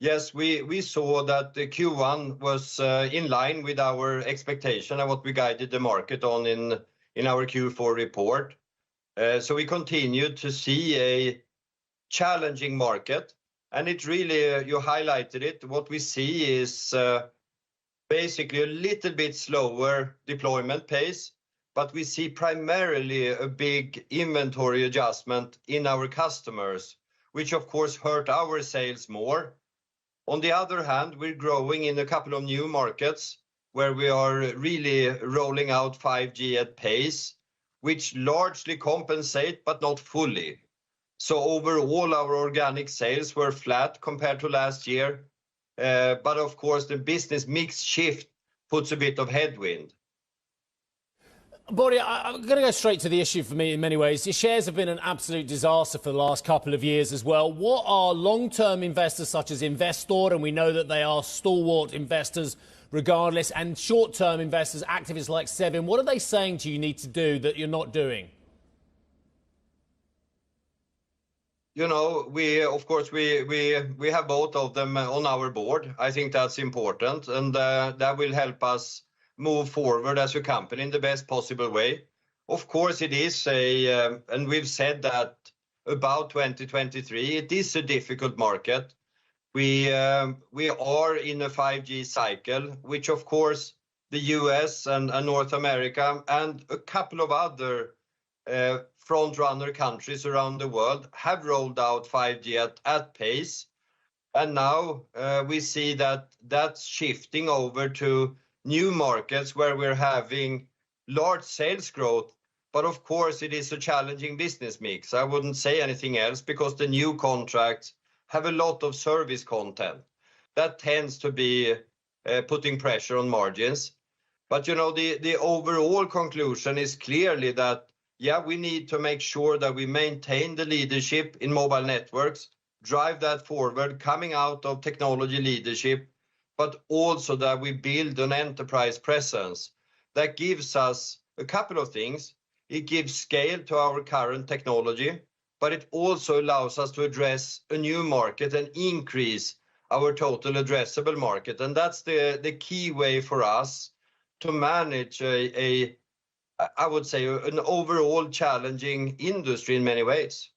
Yes, we saw that the Q1 was in line with our expectation and what we guided the market on in our Q4 report. So we continued to see a challenging market, and it really, you highlighted it. What we see is basically a little bit slower deployment pace, but we see primarily a big inventory adjustment in our customers, which of course hurt our sales more. On the other hand, we're growing in a couple of new markets where we are really rolling out 5G at pace, which largely compensate, but not fully. So overall, our organic sales were flat compared to last year. But of course, the business mix shift puts a bit of headwind. Börje, I'm going to go straight to the issue for me in many ways. Your shares have been an absolute disaster for the last couple of years as well. What are long-term investors such as Investor, and we know that they are stalwart investors regardless, and short-term investors, activists like Seven, what are they saying to you need to do that you're not doing? You know, we have both of them on our board. I think that's important, and that will help us move forward as a company in the best possible way. Of course, it is and we've said that about 2023, it is a difficult market. We are in a 5G cycle, which of course the US and North America and a couple of other front-runner countries around the world have rolled out 5G at pace. And now we see that that's shifting over to new markets where we're having large sales growth. But of course, it is a challenging business mix. I wouldn't say anything else because the new contracts have a lot of service content. That tends to be putting pressure on margins. But, you know, the overall conclusion is clearly that, yeah, we need to make sure that we maintain the leadership in mobile networks, drive that forward, coming out of technology leadership, but also that we build an enterprise presence that gives us a couple of things. It gives scale to our current technology, but it also allows us to address a new market and increase our total addressable market. And that's the key way for us to manage I would say, an overall challenging industry in many ways.